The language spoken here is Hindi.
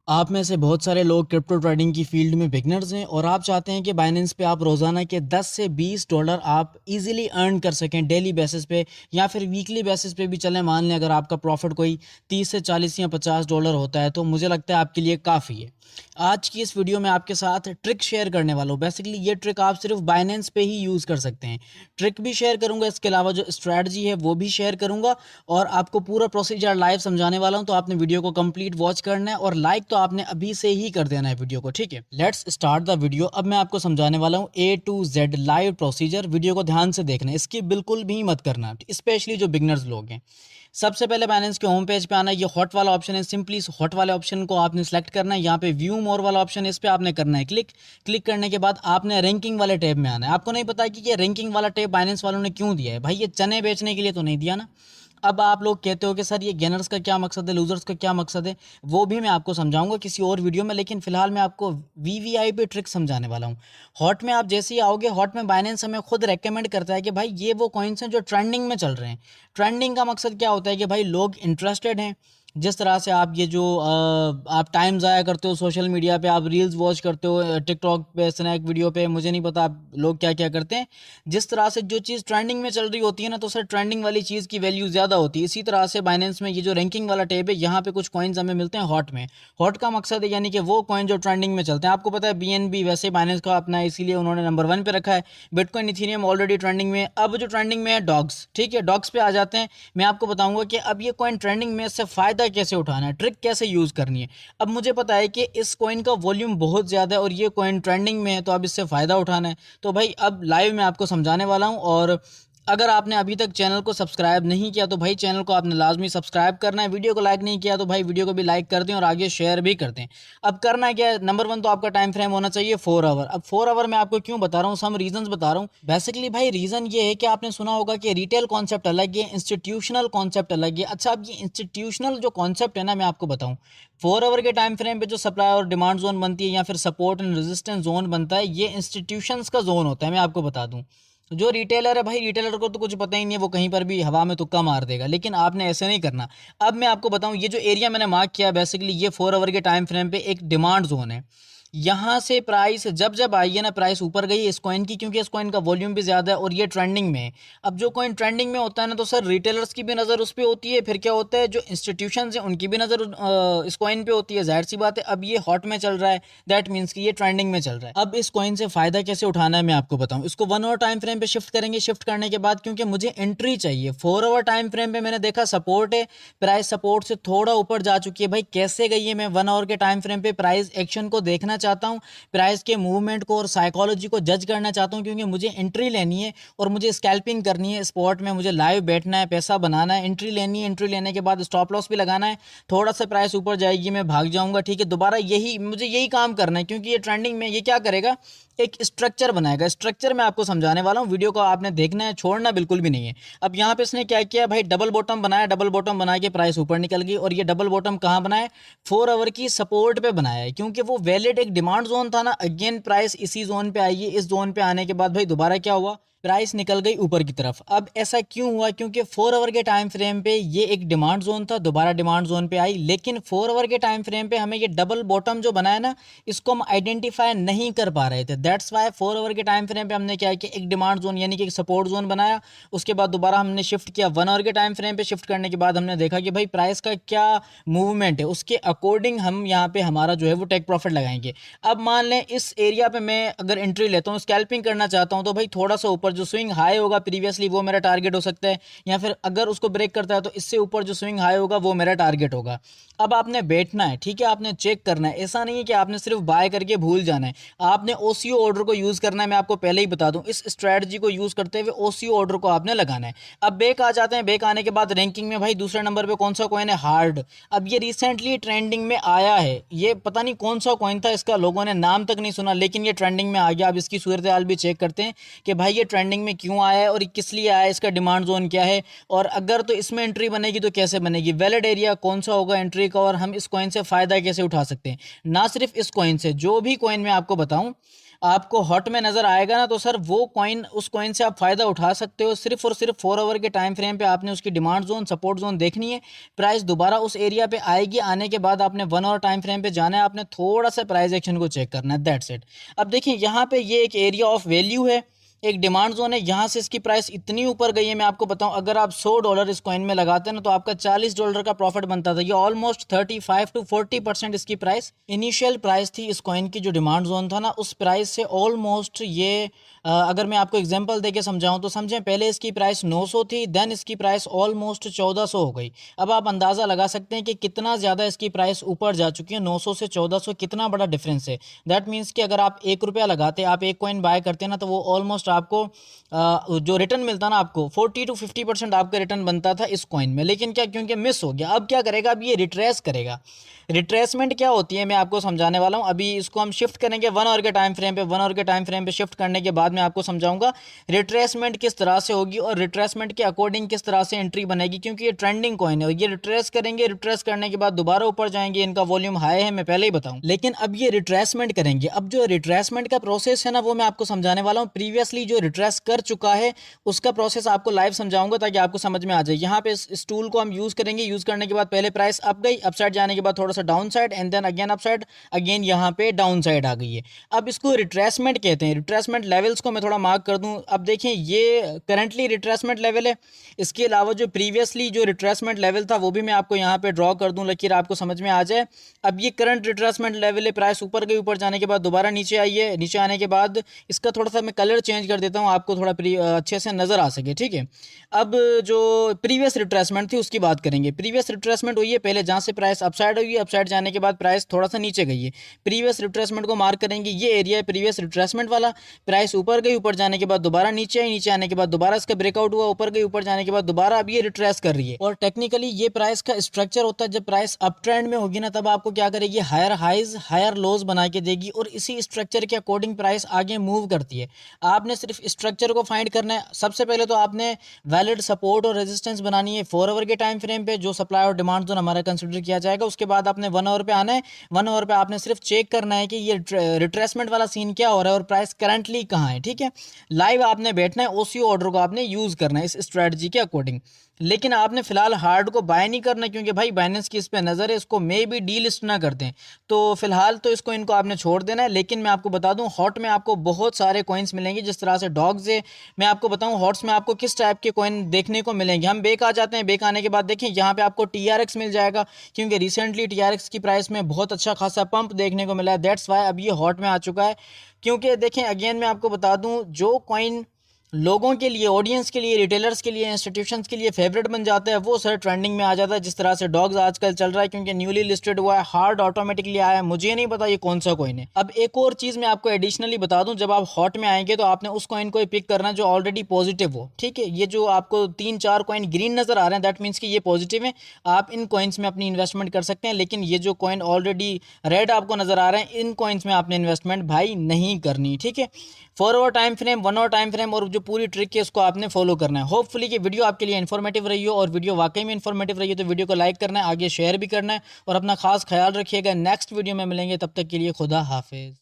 आप में से बहुत सारे लोग क्रिप्टो ट्रेडिंग की फील्ड में बिगनर्स हैं और आप चाहते हैं कि बाइनेंस पे आप रोज़ाना के 10 से 20 डॉलर आप इजीली अर्न कर सकें डेली बेसिस पे या फिर वीकली बेसिस पे भी चलें। मान लें अगर आपका प्रॉफिट कोई 30 से 40 या 50 डॉलर होता है तो मुझे लगता है आपके लिए काफ़ी है। आज की इस वीडियो में आपके साथ ट्रिक शेयर करने वाला हूँ। बेसिकली ये ट्रिक आप सिर्फ बाइनेंस पे ही यूज़ कर सकते हैं। ट्रिक भी शेयर करूँगा, इसके अलावा जो स्ट्रैटेजी है वो भी शेयर करूँगा और आपको पूरा प्रोसीजर लाइव समझाने वाला हूँ। तो आपने वीडियो को कंप्लीट वॉच करना है और लाइक तो आपने अभी से ही कर देना है वीडियो को, ठीक है। Let's start the video. अब मैं आपको समझाने वाला हूँ A to Z live procedure. Video को ध्यान से देखना है, इसकी बिल्कुल भी मत करना, स्पेशली जो बिगनर्स लोग हैं। सबसे पहले बाइनेंस के होम पेज पे आना है। ये हॉट वाला ऑप्शन है, सिंपली इस हॉट वाले ऑप्शन को आपने सेलेक्ट करना है। यहाँ पे व्यू मोर वाला ऑप्शन है, इस पे आपने करना है क्लिक। क्लिक करने के बाद आपने रैंकिंग वाले टैब में आना है। आपको नहीं पता कि ये रैंकिंग वाला टैब बाइनेंस वालों ने क्यों दिया है? भाई ये चने बेचने के लिए तो नहीं दिया ना। अब आप लोग कहते हो कि सर ये गेनर्स का क्या मकसद है, लूजर्स का क्या मकसद है, वो भी मैं आपको समझाऊंगा किसी और वीडियो में। लेकिन फिलहाल मैं आपको वीवीआईपी ट्रिक समझाने वाला हूँ। हॉट में आप जैसे ही आओगे, हॉट में बाइनेंस हमें खुद रेकमेंड करता है कि भाई ये वो कॉइन्स हैं जो ट्रेंडिंग में चल रहे हैं। ट्रेंडिंग का मकसद क्या होता है कि भाई लोग इंटरेस्टेड हैं। जिस तरह से आप ये जो आप टाइम ज़ाया करते हो सोशल मीडिया पे, आप रील्स वॉच करते हो टिकटॉक पे, स्नैक वीडियो पे, मुझे नहीं पता आप लोग क्या क्या करते हैं। जिस तरह से जो चीज़ ट्रेंडिंग में चल रही होती है ना, तो सर ट्रेंडिंग वाली चीज़ की वैल्यू ज़्यादा होती है। इसी तरह से बाइनेंस में ये जो रैंकिंग वाला टैब है, यहाँ पे कुछ कॉइन्स हमें मिलते हैं हॉट में। हॉट का मकसद है यानी कि वो कॉइन जो ट्रेंडिंग में चलते हैं। आपको पता है BNB वैसे बाइनेंस का अपना है, इसीलिए उन्होंने नंबर 1 पे रखा है। बिटकॉइन इथेरियम ऑलरेडी ट्रेंडिंग में। अब जो ट्रेंडिंग में है डॉग्स, ठीक है, डॉग्स पे आ जाते हैं। मैं आपको बताऊंगा कि अब ये कॉइन ट्रेंडिंग में, इससे फ़ायदा कैसे उठाना है, ट्रिक कैसे यूज़ करनी है। अब मुझे पता है कि इस कॉइन का वॉल्यूम बहुत ज़्यादा है और ये कॉइन ट्रेंडिंग में है, तो अब इससे फ़ायदा उठाना है। तो भाई अब लाइव मैं आपको समझाने वाला हूँ। और अगर आपने अभी तक चैनल को सब्सक्राइब नहीं किया तो भाई चैनल को आपने लाजमी सब्सक्राइब करना है। वीडियो को लाइक नहीं किया तो भाई वीडियो को भी लाइक कर दें और आगे शेयर भी कर दें। अब करना क्या है, नंबर 1 तो आपका टाइम फ्रेम होना चाहिए 4 आवर। अब 4 आवर मैं आपको क्यों बता रहा हूँ, सम रीजंस बता रहा हूँ। बेसिकली भाई रीज़न ये है कि आपने सुना होगा कि रिटेल कॉन्सेप्ट अलग है, इंस्टीट्यूशनल कॉन्सेप्ट अलग है। अच्छा, अब ये इंस्टीट्यूशनल जो कॉन्सेप्ट है ना, मैं आपको बताऊँ, 4 आवर के टाइम फ्रेम पे जो सप्लाई और डिमांड जोन बनती है या फिर सपोर्ट एंड रेजिस्टेंस जोन बनता है, ये इंस्टीट्यूशंस का जोन होता है। मैं आपको बता दूं, जो रिटेलर है भाई, रिटेलर को तो कुछ पता ही नहीं है, वो कहीं पर भी हवा में तुक्का मार देगा। लेकिन आपने ऐसे नहीं करना। अब मैं आपको बताऊं, ये जो एरिया मैंने मार्क किया, बेसिकली ये 4 आवर के टाइम फ्रेम पे एक डिमांड जोन है। यहाँ से प्राइस जब जब आई है ना, प्राइस ऊपर गई इस कॉइन की, क्योंकि इस कॉइन का वॉल्यूम भी ज़्यादा है और ये ट्रेंडिंग में है। अब जो कॉइन ट्रेंडिंग में होता है ना, तो सर रिटेलर्स की भी नज़र उस पर होती है। फिर क्या होता है, जो इंस्टीट्यूशंस हैं उनकी भी नज़र इस कॉइन पे होती है। जाहिर सी बात है, अब ये हॉट में चल रहा है, दैट मीन्स कि ये ट्रेंडिंग में चल रहा है। अब इस कॉइन से फ़ायदा कैसे उठाना है मैं आपको बताऊँ। इसको 1 आवर टाइम फ्रेम पे शिफ्ट करेंगे। शिफ्ट करने के बाद क्योंकि मुझे एंट्री चाहिए, 4 आवर टाइम फ्रेम पे मैंने देखा सपोर्ट है, प्राइस सपोर्ट से थोड़ा ऊपर जा चुकी है। भाई कैसे गई है, मैं 1 आवर के टाइम फ्रेम पे प्राइस एक्शन को देखना चाहता हूँ, प्राइस के मूवमेंट को और साइकोलॉजी को जज करना चाहता हूँ, क्योंकि मुझे एंट्री लेनी है और मुझे स्कैल्पिंग करनी है स्पॉट में। मुझे लाइव बैठना है, पैसा बनाना है, एंट्री लेनी है, एंट्री लेने के बाद स्टॉप लॉस भी लगाना है। थोड़ा सा प्राइस ऊपर जाएगी, मैं भाग जाऊंगा, ठीक है, दोबारा यही काम करना है। क्योंकि ये ट्रेंडिंग में ये क्या करेगा, एक स्ट्रक्चर बनाएगा। स्ट्रक्चर मैं आपको समझाने वाला हूँ, वीडियो को आपने देखना है, छोड़ना बिल्कुल भी नहीं है। अब यहाँ पे इसने क्या किया भाई, डबल बॉटम बनाया। डबल बॉटम बना के प्राइस ऊपर निकल गई और ये डबल बॉटम कहाँ बनाया, 4 आवर की सपोर्ट पे बनाया है। क्योंकि वो वैलिड एक डिमांड जोन था ना, अगेन प्राइस इसी जोन पे आई है। इस जोन पे आने के बाद भाई दोबारा क्या हुआ, प्राइस निकल गई ऊपर की तरफ। अब ऐसा क्यों हुआ, क्योंकि 4 आवर के टाइम फ्रेम पे ये एक डिमांड जोन था, दोबारा डिमांड जोन पे आई। लेकिन 4 आवर के टाइम फ्रेम पे हमें ये डबल बॉटम जो बनाया ना, इसको हम आइडेंटिफाई नहीं कर पा रहे थे। दैट्स वाई 4 आवर के टाइम फ्रेम पे हमने क्या किया, एक डिमांड जोन यानी कि एक सपोर्ट जोन बनाया। उसके बाद दोबारा हमने शिफ्ट किया 1 आवर के टाइम फ्रेम पे। शिफ्ट करने के बाद हमने देखा कि भाई प्राइस का क्या मूवमेंट है, उसके अकॉर्डिंग हम यहाँ पे हमारा जो है वो टेक प्रॉफिट लगाएंगे। अब मान लें इस एरिया पे मैं अगर एंट्री लेता हूँ, स्कैल्पिंग करना चाहता हूँ, तो भाई थोड़ा सा ऊपर जो स्विंग हाई होगा प्रीवियसली, वो मेरा टारगेट हो सकता है। या फिर अगर उसको ब्रेक करता है तो इससे ऊपर जो स्विंग हाई होगा वो मेरा टारगेट होगा। अब आपने बैठना है, ठीक है, आपने चेक करना है। ऐसा नहीं है कि आपने सिर्फ बाय करके भूल जाना है। आपने ओसीओ ऑर्डर को यूज़ करना है। मैं आपको पहले ही बता दूं, इस स्ट्रैटेजी को यूज़ करते हुए ओसीओ ऑर्डर को आपने लगाना है। अब बेक आ जाते हैं। बेक आने के बाद रैंकिंग में भाई दूसरे नंबर पे कौन सा कॉइन है, हार्ड। अब ये रिसेंटली ट्रेंडिंग में आया है। ये पता नहीं कौन सा कॉइन था, इसका लोगों ने नाम तक नहीं सुना, लेकिन ये ट्रेंडिंग में आ गया। अब इसकी सूरत हाल भी चेक करते हैं कि भाई ये ट्रेंडिंग में क्यों आया है और किस लिए आया है, इसका डिमांड जोन क्या है, और अगर तो इसमें एंट्री बनेगी तो कैसे बनेगी, वैलिड एरिया कौन सा होगा एंट्री का, और हम इस कॉइन से फ़ायदा कैसे उठा सकते हैं। ना सिर्फ इस कॉइन से, जो भी कॉइन मैं आपको बताऊं, आपको हॉट में नज़र आएगा ना, तो सर वो कॉइन, उस कॉइन से आप फ़ायदा उठा सकते हो। सिर्फ और सिर्फ 4 आवर के टाइम फ्रेम पे आपने उसकी डिमांड जोन, सपोर्ट जोन देखनी है, प्राइस दोबारा उस एरिया पे आएगी, आने के बाद आपने 1 आवर टाइम फ्रेम पे जाना है, आपने थोड़ा सा प्राइस एक्शन को चेक करना है, दैट्स इट। अब देखिए यहाँ पे ये एक एरिया ऑफ वैल्यू है, एक डिमांड जोन है, यहाँ से इसकी प्राइस इतनी ऊपर गई है, मैं आपको बताऊं अगर आप $100 इस कॉइन में लगाते हैं ना, तो आपका $40 का प्रॉफिट बनता था। ये ऑलमोस्ट 35 to 40% इसकी प्राइस, इनिशियल प्राइस थी इस कॉइन की, जो डिमांड जोन था ना, उस प्राइस से ऑलमोस्ट ये अगर मैं आपको एग्जांपल देके समझाऊं तो समझें, पहले इसकी प्राइस 900 थी, देन इसकी प्राइस ऑलमोस्ट 1400 हो गई। अब आप अंदाज़ा लगा सकते हैं कि कितना ज़्यादा इसकी प्राइस ऊपर जा चुकी है, 900 से 1400 कितना बड़ा डिफरेंस है। दैट मीन्स कि अगर आप ₹1 लगाते, आप एक कॉइन बाय करते ना, तो वो ऑलमोस्ट आपको जो रिटर्न मिलता ना, आपको 40 to 50% आपका रिटर्न बनता था इस कॉइन में। लेकिन क्या, क्योंकि मिस हो गया, अब क्या करेगा, अब ये रिट्रेस करेगा। रिट्रेसमेंट क्या होती है मैं आपको समझाने वाला हूँ। अभी इसको हम शिफ्ट करेंगे 1 आवर के टाइम फ्रेम पे, 1 आवर के टाइम फ्रेम पे शिफ्ट करने के बाद मैं आपको समझाऊंगा रिट्रेसमेंट किस तरह से होगी और रिट्रेसमेंट के अकॉर्डिंग किस तरह से एंट्री बनेगी, क्योंकि ये ट्रेंडिंग कॉइन है। ये रिट्रेस करेंगे, रिट्रेस करने के बाद दोबारा ऊपर जाएंगे, इनका वॉल्यूम हाई है, मैं पहले ही बताऊं। लेकिन अब ये रिट्रेसमेंट करेंगे। अब जो रिट्रेसमेंट का प्रोसेस है ना, वो मैं आपको समझाने वाला हूँ। प्रीवियसली जो रिट्रेस कर चुका है उसका प्रोसेस आपको लाइव समझाऊंगा, ताकि आपको समझ में आ जाए। यहाँ पे इस टूल को हम यूज करेंगे, यूज करने के बाद पहले प्राइस अप गई, अप साइड जाने के बाद थोड़ा सा down side, and then again up side, again यहाँ पे डाउन साइड आ गई है। अब इसको रिट्रेसमेंट कहते हैं। रिट्रेसमेंट लेवल्स को मैं थोड़ा मार्क कर दूं। अब देखें, ये करंटली रिट्रेसमेंट लेवल है। इसके अलावा जो प्रीवियसली जो रिट्रेसमेंट लेवल था वो भी मैं आपको यहाँ पे ड्रॉ कर दूं, लकीर आपको समझ में आ जाए। अब ये करंट रिट्रेसमेंट लेवल है, प्राइस ऊपर गई, ऊपर जाने के बाद दोबारा नीचे आई है, नीचे आने के बाद इसका थोड़ा सा मैं कलर चेंज कर देता हूँ, आपको थोड़ा अच्छे से नज़र आ सके, ठीक है। अब जो प्रीवियस रिट्रेसमेंट थी उसकी बात करेंगे। प्रीवियस रिट्रेसमेंट हुई है पहले, जहाँ से प्राइस अपसाइड हुई है, अपसाइड जाने के बाद प्राइस थोड़ा सा नीचे गई है। प्रीवियस रिट्रेसमेंट को मार्क करेंगे, ये एरिया है प्रीवियस रिट्रेसमेंट वाला। प्राइस ऊपर गई, ऊपर जाने के बाद दोबारा नीचे आई, नीचे आने के बाद दोबारा इसका ब्रेकआउट हुआ, ऊपर गई, ऊपर जाने के बाद दोबारा अब ये रिट्रेस कर रही है। और टेक्निकली ये प्राइस का स्ट्रक्चर होता है, जब प्राइस अप ट्रेंड में होगी ना, तब आपको क्या करेगी, हायर हाइज हायर लोज बना के देगी, और इसी स्ट्रक्चर के अकॉर्डिंग प्राइस आगे मूव करती है। आपने सिर्फ स्ट्रक्चर को फाइंड करना है। सबसे पहले तो आपने वैलिड सपोर्ट और रेजिस्टेंस बनानी है 4 आवर के टाइम फ्रेम पे, जो सप्लाई और डिमांड जोन हमारा कंसिडर किया जाएगा। उसके बाद आपने 1 आवर पे आना है। 1 आवर पे आपने सिर्फ चेक करना है कि ये रिट्रेसमेंट वाला सीन क्या हो रहा है और प्राइस करंटली कहाँ है, ठीक है। लाइव आपने बैठना है, ओसीओ ऑर्डर को आपने यूज करना है इस स्ट्रेटजी के अकॉर्डिंग। लेकिन आपने फिलहाल हार्ड को बाय नहीं करना, क्योंकि भाई बाइनेंस की इस पे नज़र है, इसको मे भी डीलिस्ट ना कर दें, तो फिलहाल तो इसको इनको आपने छोड़ देना है। लेकिन मैं आपको बता दूं, हॉट में आपको बहुत सारे कॉइन्स मिलेंगे, जिस तरह से डॉग्स है। मैं आपको बताऊं हॉट्स में आपको किस टाइप के कॉइन देखने को मिलेंगे। हम बेक आ जाते हैं, बेक आने के बाद देखें यहाँ पे आपको TRX मिल जाएगा, क्योंकि रिसेंटली TRX की प्राइस में बहुत अच्छा खासा पंप देखने को मिला है, दैट्स वाई अब ये हॉट में आ चुका है। क्योंकि देखें अगेन मैं आपको बता दूं, जो कॉइन लोगों के लिए, ऑडियंस के लिए, रिटेलर्स के लिए, इंस्टीट्यूशंस के लिए फेवरेट बन जाता है, वो सर ट्रेंडिंग में आ जाता है। जिस तरह से डॉग्स आजकल चल रहा है, क्योंकि न्यूली लिस्टेड हुआ है, हार्ड ऑटोमेटिकली आया है, मुझे नहीं पता ये कौन सा कॉइन है। अब एक और चीज़ मैं आपको एडिशनली बता दूं, जब आप हॉट में आएंगे तो आपने उस कॉइन को ही पिक करना है जो ऑलरेडी पॉजिटिव हो, ठीक है। ये जो आपको 3-4 कॉइन ग्रीन नजर आ रहे हैं, दैट मीन्स कि ये पॉजिटिव है, आप इन कॉइन्स में अपनी इन्वेस्टमेंट कर सकते हैं। लेकिन ये जो कॉइन ऑलरेडी रेड आपको नजर आ रहे हैं, इन कॉइन्स में आपने इन्वेस्टमेंट भाई नहीं करनी, ठीक है। 4 hour time frame, 1 hour time frame, और जो पूरी ट्रिक है उसको आपने फॉलो करना है। होपफुली कि वीडियो आपके लिए इन्फॉर्मेटिव रही हो, और वीडियो वाकई में इन्फॉर्मेटिव रही हो तो वीडियो को लाइक करना है, आगे शेयर भी करना है, और अपना खास ख्याल रखिएगा। नेक्स्ट वीडियो में मिलेंगे, तब तक के लिए खुदा हाफिज।